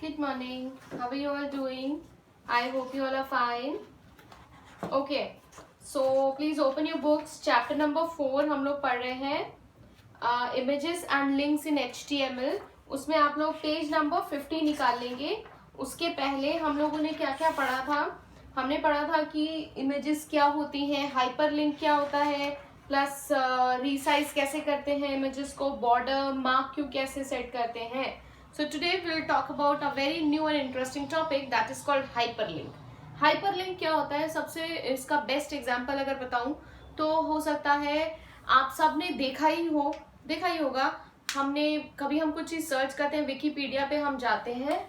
Good morning. How are you all doing? I hope you all are fine. Okay. So please open your books. Chapter number 4 हम लोग पढ़ रहे हैं images and links in HTML. उसमें आप लोग page number 50 निकाल लेंगे. उसके पहले हम लोगों ने क्या क्या पढ़ा था. हमने पढ़ा था कि images क्या होती हैं, hyperlink क्या होता है, प्लस रिसाइज कैसे करते हैं images को, बॉर्डर मार्क क्यों कैसे सेट करते हैं. So today we will talk about a very new and interesting topic that is called hyperlink. Hyperlink क्या होता है, सबसे इसका बेस्ट एग्जांपल अगर बताऊं तो हो सकता है आप सब ने देखा ही होगा. हमने कभी हम कुछ चीज सर्च करते हैं, विकिपीडिया पे हम जाते हैं,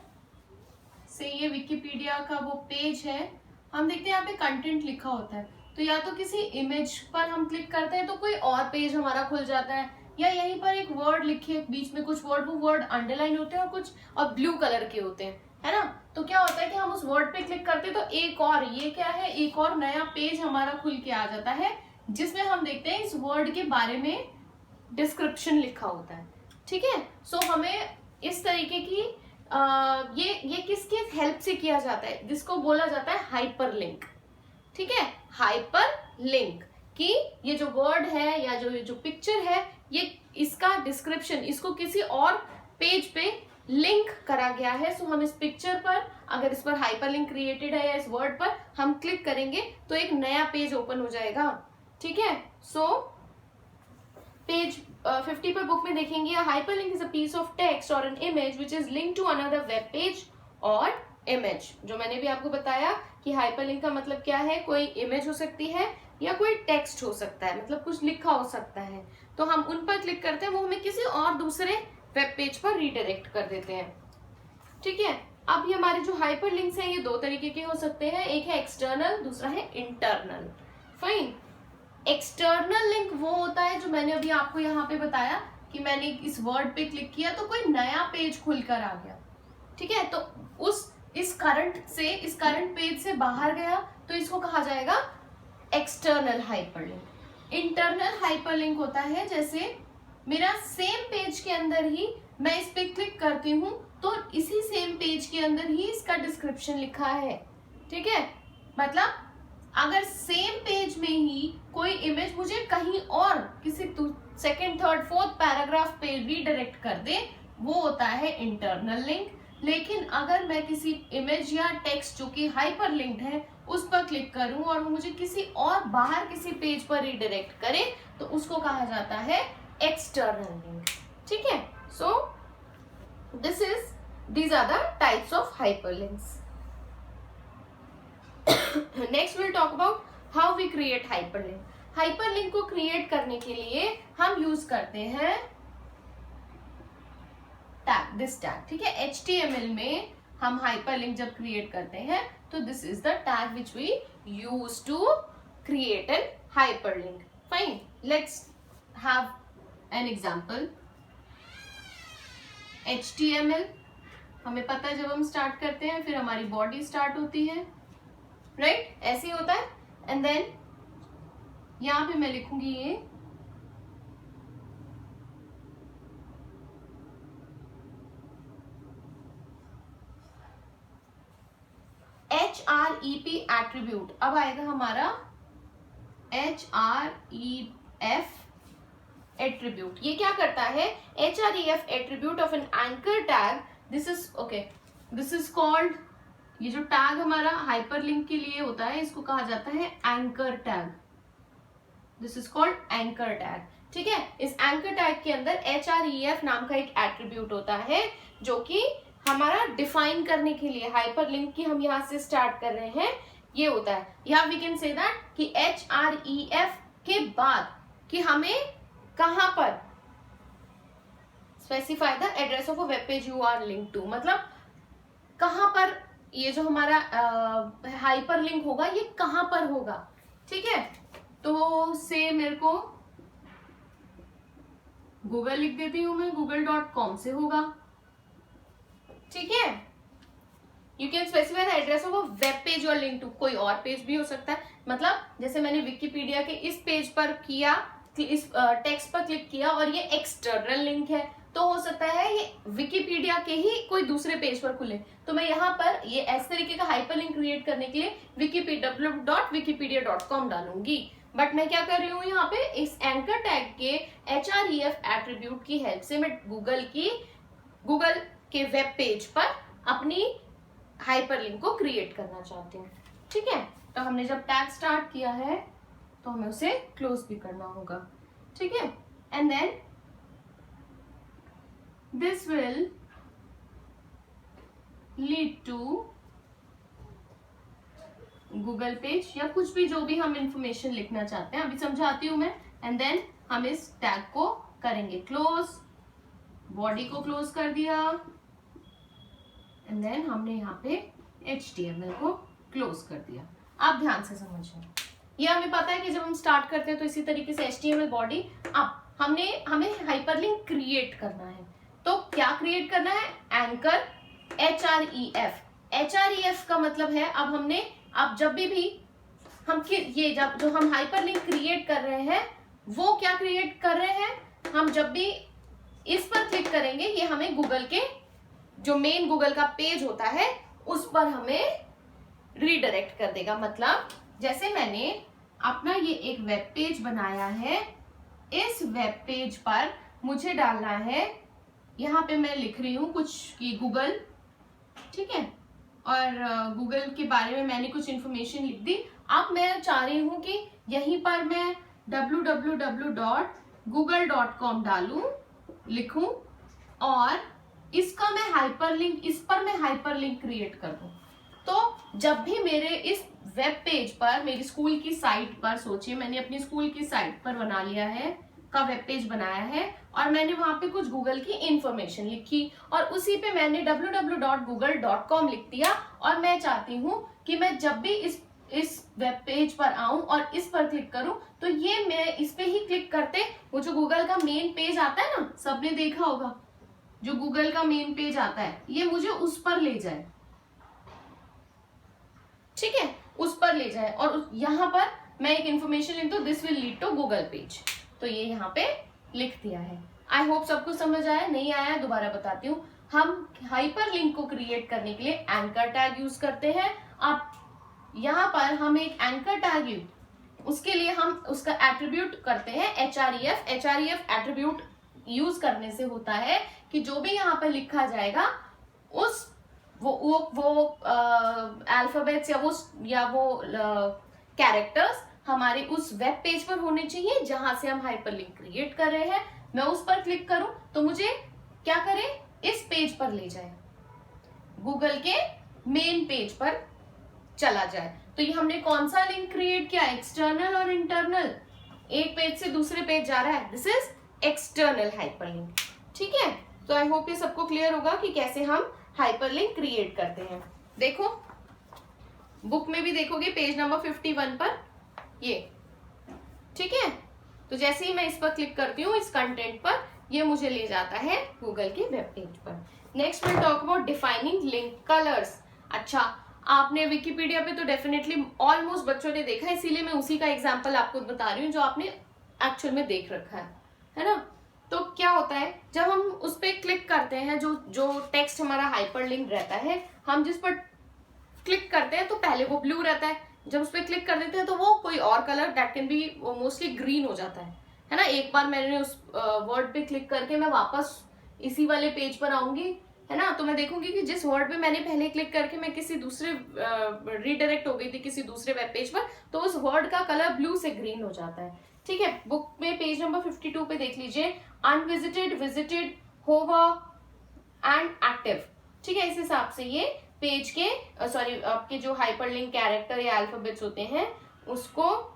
से ये विकिपीडिया का वो पेज है, हम देखते हैं यहाँ पे कंटेंट लिखा होता है. तो या तो किसी इमेज पर हम क्लिक करते हैं तो कोई और पेज हमारा खुल जाता है, या यहीं पर एक वर्ड लिखे बीच में कुछ वर्ड, वो वर्ड अंडरलाइन होते हैं और कुछ और ब्लू कलर के होते हैं, है ना. तो क्या होता है कि हम उस वर्ड पे क्लिक करते हैं तो एक और ये क्या है, एक और नया पेज हमारा खुल के आ जाता है जिसमें हम देखते हैं इस वर्ड के बारे में डिस्क्रिप्शन लिखा होता है. ठीक है. सो हमें इस तरीके की ये किसके हेल्प से किया जाता है, जिसको बोला जाता है हाइपरलिंक. ठीक है. हाइपरलिंक कि ये जो वर्ड है या जो पिक्चर है, ये इसका डिस्क्रिप्शन, इसको किसी और पेज पे लिंक करा गया है. सो हम इस पिक्चर पर, अगर इस पर हाइपरलिंक क्रिएटेड है या इस वर्ड पर हम क्लिक करेंगे तो एक नया पेज ओपन हो जाएगा. ठीक है. सो पेज 50 पर बुक में देखेंगे, hyperlink is a piece of text और an image which is link to another web page और इमेज. जो मैंने भी आपको बताया कि हाइपरलिंक का मतलब क्या है, कोई इमेज हो सकती है या कोई टेक्स्ट हो सकता है, मतलब कुछ लिखा हो सकता है, तो हम उन पर क्लिक करते हैं, वो हमें किसी और दूसरे वेब पेज पर रीडायरेक्ट कर देते हैं. ठीक है. अब ये हमारे जो हाइपरलिंक्स हैं ये दो तरीके के हो सकते हैं, एक है एक्सटर्नल, दूसरा है इंटरनल. फाइन. एक्सटर्नल लिंक वो होता है जो मैंने अभी आपको यहाँ पे बताया कि मैंने इस वर्ड पे क्लिक किया तो कोई नया पेज खुलकर आ गया. ठीक है. तो इस करंट पेज से बाहर गया तो इसको कहा जाएगा एक्सटर्नल हाइपरलिंक. इंटरनल हाइपरलिंक होता है जैसे मेरा सेम पेज के अंदर ही मैं इस पे क्लिक करती हूँ तो इसी सेम पेज के अंदर ही इसका डिस्क्रिप्शन लिखा है. ठीक है. मतलब अगर सेम पेज में ही कोई इमेज मुझे कहीं और किसी सेकंड, थर्ड, फोर्थ पैराग्राफ पे रीडायरेक्ट कर दे, वो होता है इंटरनल लिंक. लेकिन अगर मैं किसी इमेज या टेक्स्ट जो कि हाइपर लिंक्ड है उस पर क्लिक करूं और वो मुझे किसी और बाहर किसी पेज पर रीडायरेक्ट करे तो उसको कहा जाता है एक्सटर्नल लिंक. ठीक है. सो these are the types of hyperlinks. Next we'll talk about how we create hyperlink. Hyperlink को क्रिएट करने के लिए हम यूज करते हैं टैग, दिस टैग. ठीक है. HTML में हम हाइपरलिंक जब क्रिएट करते हैं तो this is the tag which we use to create an hyperlink. Fine. Let's have an example. HTML हमें पता है जब हम स्टार्ट करते हैं फिर हमारी बॉडी स्टार्ट होती है, राइट. ऐसे ही होता है. एंड देन यहां पे मैं लिखूंगी ये HREP एट्रीब्यूट. अब आएगा हमारा HREF एट्रीब्यूट. ये क्या करता है, HREF attribute of an anchor tag. This is called, ये जो टैग हमारा हाइपरलिंक के लिए होता है इसको कहा जाता है anchor tag. This is called anchor tag. ठीक है. इस एंकर टैग के अंदर HREF नाम का एक एट्रीब्यूट होता है जो कि हमारा डिफाइन करने के लिए, हाइपरलिंक की हम यहां से स्टार्ट कर रहे हैं, ये होता है. यहाँ वी कैन से दैट कि HREF के बाद कि हमें कहां पर specify the address of a web page you are link to, मतलब कहां पर ये जो हमारा हाइपरलिंक होगा ये कहां पर होगा. ठीक है. तो से मेरे को गूगल लिख देती हूं मैं, google.com से होगा. ठीक है. You can specify the address of a web page और लिंक टू. कोई और पेज भी हो सकता है, मतलब जैसे मैंने विकिपीडिया के इस पेज पर किया, इस टेक्स्ट पर क्लिक किया और ये एक्सटर्नल लिंक है तो हो सकता है ये विकिपीडिया के ही कोई दूसरे पेज पर खुले, तो मैं यहाँ पर ये इस तरीके का हाइपरलिंक क्रिएट करने के लिए www.wikipedia.com डालूंगी। बट मैं क्या कर रही हूँ यहाँ पे, इस एंकर टैग के href एट्रीब्यूट की हेल्प से मैं गूगल के वेब पेज पर अपनी हाइपरलिंक को क्रिएट करना चाहती हूँ। ठीक है, तो हमने जब टैग स्टार्ट किया है तो हमें उसे क्लोज भी करना होगा। ठीक है, and then this will lead to Google page या कुछ भी जो भी हम इंफॉर्मेशन लिखना चाहते हैं, अभी समझाती हूं मैं। एंड देन हम इस टैग को करेंगे क्लोज, बॉडी को क्लोज कर दिया, एंड देन हमने यहाँ पे HTML को क्लोज कर दिया। आप ध्यान से समझिए, ये हमें पता है कि जब हम स्टार्ट करते हैं तो इसी तरीके से HTML बॉडी। अब हमें हाइपरलिंक क्रिएट करना है, तो क्या क्रिएट करना है, एंकर href का मतलब है अब जब भी हम ये जब जो हम हाइपरलिंक क्रिएट कर रहे हैं वो क्या क्रिएट कर रहे हैं, हम जब भी इस पर क्लिक करेंगे ये हमें गूगल के जो मेन गूगल का पेज होता है उस पर हमें रीडायरेक्ट कर देगा। मतलब जैसे मैंने अपना ये एक वेब पेज बनाया है, इस वेब पेज पर मुझे डालना है, यहाँ पे मैं लिख रही हूँ कुछ कि गूगल, ठीक है, और गूगल के बारे में मैंने कुछ इंफॉर्मेशन लिख दी। अब मैं चाह रही हूँ कि यहीं पर मैं www.google.com डालूं, लिखूं और इस पर मैं हाइपरलिंक क्रिएट कर दूं। तो जब भी मेरे इस वेब पेज पर, मेरी स्कूल की साइट पर, सोचिए मैंने अपनी स्कूल की साइट पर बना लिया है, का वेब पेज बनाया है और मैंने वहां पे कुछ गूगल की इंफॉर्मेशन लिखी और उसी पे मैंने www.google.com लिख दिया और मैं चाहती हूँ कि मैं जब भी इस वेब पेज पर आऊं और इस पर क्लिक करूं तो ये मैं इस पे ही क्लिक करते वो जो गूगल का मेन पेज आता है ना, सबने देखा होगा जो गूगल का मेन पेज आता है, ये मुझे उस पर ले जाए। ठीक है, उस पर ले जाए और यहाँ पर मैं एक इंफॉर्मेशन लिख दूं, this will lead to Google page, तो ये यहाँ पे लिख दिया है। आई होप सबको समझ आया, नहीं आया दोबारा बताती हूँ। हम हाइपरलिंक को क्रिएट करने के लिए एंकर टैग यूज करते हैं। अब यहाँ पर हम एक एंकर टैग उसके लिए हम उसका एट्रीब्यूट करते हैं href एट्रीब्यूट यूज करने से होता है कि जो भी यहाँ पर लिखा जाएगा उस वो अल्फाबेट्स या वो कैरेक्टर्स हमारे उस वेब पेज पर होने चाहिए जहां से हम हाइपरलिंक क्रिएट कर रहे हैं। मैं उस पर क्लिक करूं तो मुझे क्या करे, इस पेज पर ले जाए, गूगल के मेन पेज पर चला जाए। तो ये हमने कौन सा लिंक क्रिएट किया, एक्सटर्नल और इंटरनल, एक पेज से दूसरे पेज जा रहा है, दिस इज एक्सटर्नल हाइपरलिंक। ठीक है, तो आई होप ये सबको क्लियर होगा कि कैसे हम हाइपरलिंक क्रिएट करते हैं। देखो बुक में भी देखोगे पेज नंबर 51 पर ये, ठीक है, तो जैसे ही मैं इस पर क्लिक करती हूँ इस कंटेंट पर, ये मुझे ले जाता है गूगल के वेब पेज पर। Next will talk about defining link colours. अच्छा, आपने विकिपीडिया पे तो डेफिनेटली ऑलमोस्ट बच्चों ने देखा, इसीलिए मैं उसी का एग्जांपल आपको बता रही हूँ जो आपने एक्चुअल में देख रखा है ना। तो क्या होता है जब हम उस पर क्लिक करते हैं, जो टेक्स्ट हमारा हाइपरलिंक रहता है, हम जिस पर क्लिक करते हैं तो पहले वो ब्लू रहता है, जब उस पर क्लिक कर देते हैं तो वो कोई और colour, that can be mostly green हो जाता है ना। एक बार मैंने उस वर्ड पे क्लिक करके मैं वापस इसी वाले पेज पर आऊंगी, है ना, तो मैं देखूंगी कि जिस वर्ड पे मैंने पहले क्लिक करके मैं किसी दूसरे रीडायरेक्ट हो गई थी किसी दूसरे वेब पेज पर, तो उस वर्ड का कलर ब्लू से ग्रीन हो जाता है। ठीक है, बुक में पेज नंबर 52 पे देख लीजिए, unvisited, visited, hover and active. ठीक है, इस हिसाब से ये पेज के आपके जो हाइपरलिंक कैरेक्टर या अल्फाबेट्स होते हैं उसको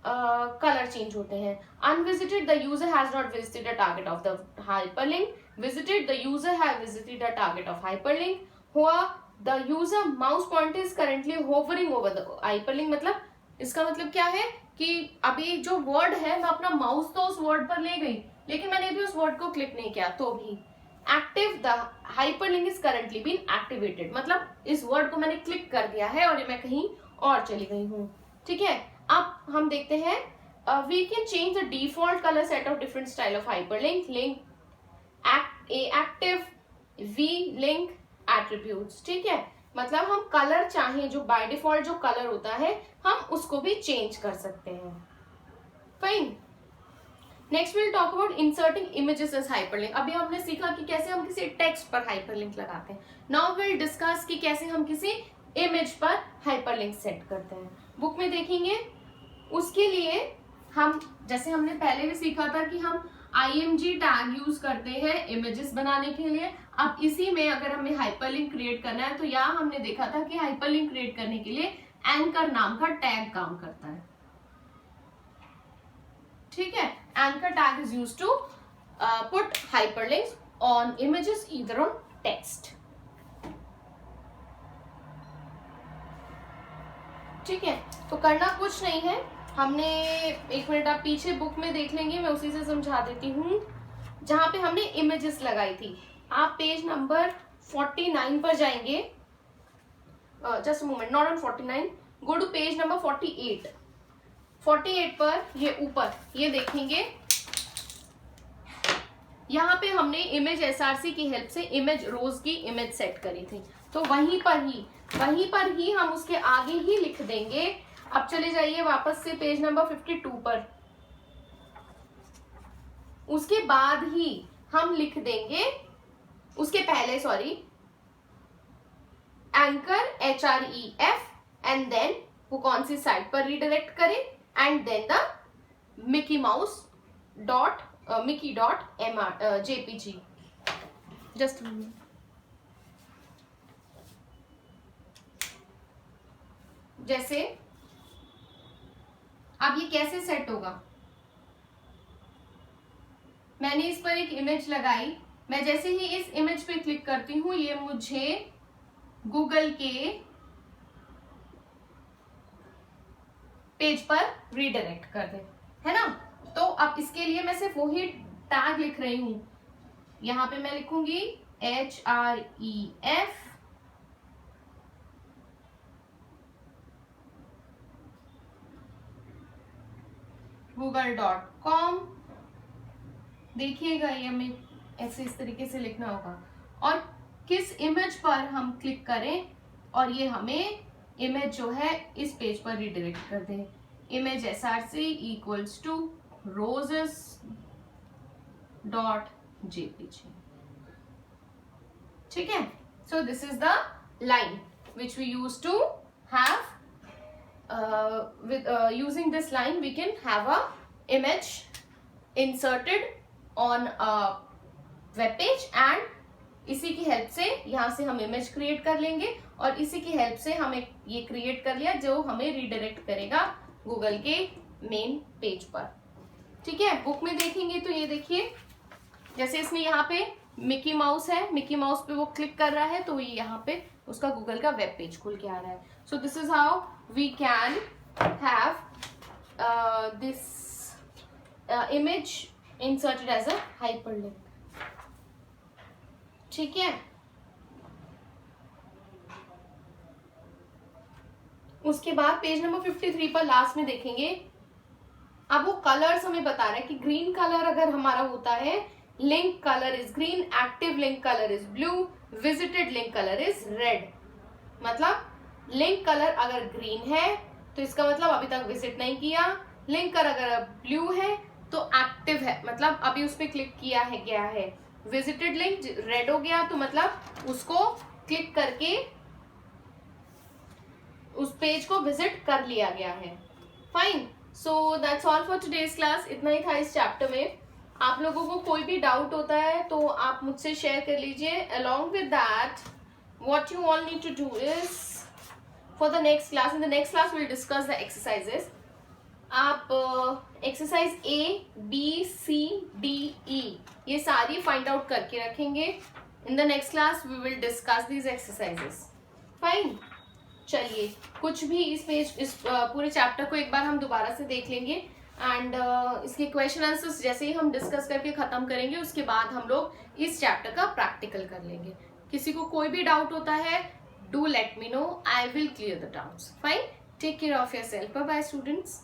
कलर चेंज होते हैं। Unvisited, the user has not visited the target of the hyperlink. Visited, the user have visited the target of hyperlink. Hover, the user mouse pointer is currently hovering over the hyperlink। मतलब इसका मतलब क्या है कि अभी जो word है मैं अपना माउस तो उस वर्ड पर ले गई लेकिन मैंने भी उस वर्ड को क्लिक नहीं किया, तो भी active, the hyperlink is currently been activated, मतलब इस वर्ड को मैंने क्लिक कर दिया है और मैं कहीं और चली गई हूँ। ठीक है, अब हम देखते हैं, we can change the default color set of different style of hyperlink link active we link attributes, ठीक है, मतलब हम कलर चाहें, जो बाय डिफॉल्ट जो कलर होता है हम उसको भी चेंज कर सकते हैं। Fine. Next will talk about inserting images as hyperlink. अभी हमने सीखा कि कैसे हम किसी टेक्स्ट पर हाइपरलिंक लगाते हैं। नाउ विल डिस्कस कि कैसे हम किसी इमेज पर हाइपरलिंक सेट करते हैं। बुक में देखेंगे। उसके लिए हम, जैसे हमने पहले भी सीखा था कि हम img टैग यूज करते हैं इमेजेस बनाने के लिए। अब इसी में अगर हमें हाइपरलिंक क्रिएट करना है तो यहाँ हमने देखा था कि हाइपरलिंक क्रिएट करने के लिए एंकर नाम का टैग काम करता है, ठीक है। Anchor tag is used to put hyperlinks on images either on text, ठीक है। तो करना कुछ नहीं है, हमने, एक मिनट आप पीछे बुक में देख लेंगे, मैं उसी से समझा देती हूँ। जहां पे हमने इमेजेस लगाई थी, आप पेज नंबर 49 पर जाएंगे। Just moment, not on 49, go to page number 48। 48 पर ये ऊपर ये देखेंगे, यहाँ पे हमने इमेज एसआरसी की हेल्प से इमेज रोज की इमेज सेट करी थी। तो वहीं पर ही हम उसके आगे ही लिख देंगे। अब चले जाइए वापस से पेज नंबर 52 पर। उसके बाद ही हम लिख देंगे, उसके पहले sorry, anchor HREF and then वो कौन सी साइट पर रीडायरेक्ट करे, and then the Mickey Mouse dot mickey.jpg। जस्ट जैसे अब ये कैसे सेट होगा, मैंने इस पर एक इमेज लगाई, मैं जैसे ही इस इमेज पे क्लिक करती हूँ ये मुझे गूगल के पेज पर रीडायरेक्ट कर दे, है ना। तो अब इसके लिए मैं सिर्फ वही टैग लिख रही हूं, यहां पे मैं लिखूंगी HREF google.com। देखिएगा ये हमें ऐसे इस तरीके से लिखना होगा, और किस इमेज पर हम क्लिक करें और ये हमें इमेज जो है इस पेज पर रीडायरेक्ट कर दे। Image SRC equals to roses.jpg, ठीक है। So this is the line which we used to have. With using this line we can have a image inserted on a web page, and इसी की help से यहाँ से हम image create कर लेंगे, और इसी की हेल्प से हमें ये क्रिएट कर लिया जो हमें रीडायरेक्ट करेगा गूगल के मेन पेज पर, ठीक है। बुक में देखेंगे तो ये देखिए, जैसे इसमें यहाँ पे मिकी माउस है, मिकी माउस पे वो क्लिक कर रहा है तो ये यहाँ पे उसका गूगल का वेब पेज खुल के आ रहा है। So this is how we can have this image inserted as a hyperlink, ठीक है। उसके बाद पेज नंबर 53 पर लास्ट में देखेंगे, अब वो कलर्स हमें बता रहा है कि ग्रीन कलर अगर हमारा होता है, link colour is green, active link colour is blue, visited link colour is red. मतलब लिंक कलर अगर ग्रीन है तो इसका मतलब अभी तक विजिट नहीं किया, लिंक कलर अगर ब्लू है तो एक्टिव है, मतलब अभी उस पर क्लिक किया है गया है। विजिटेड लिंक रेड हो गया तो मतलब उसको क्लिक करके उस पेज को विजिट कर लिया गया है। Fine, so that's all for today's class. इतना ही था इस चैप्टर में। आप लोगों को कोई भी डाउट होता है तो आप मुझसे शेयर कर लीजिए। Along with that what you all need to do is for the next class, in the next class will discuss the exercises. आप exercise A, B, C, D, E ये सारी फाइंड आउट करके रखेंगे। In the next class we will discuss these exercises. Fine, चलिए कुछ भी इस पूरे चैप्टर को एक बार हम दोबारा से देख लेंगे, एंड इसके क्वेश्चन आंसर्स जैसे ही हम डिस्कस करके खत्म करेंगे उसके बाद हम लोग इस चैप्टर का प्रैक्टिकल कर लेंगे। किसी को कोई भी डाउट होता है, do let me know, I will clear the doubts. Fine, take care of yourself, bye bye students.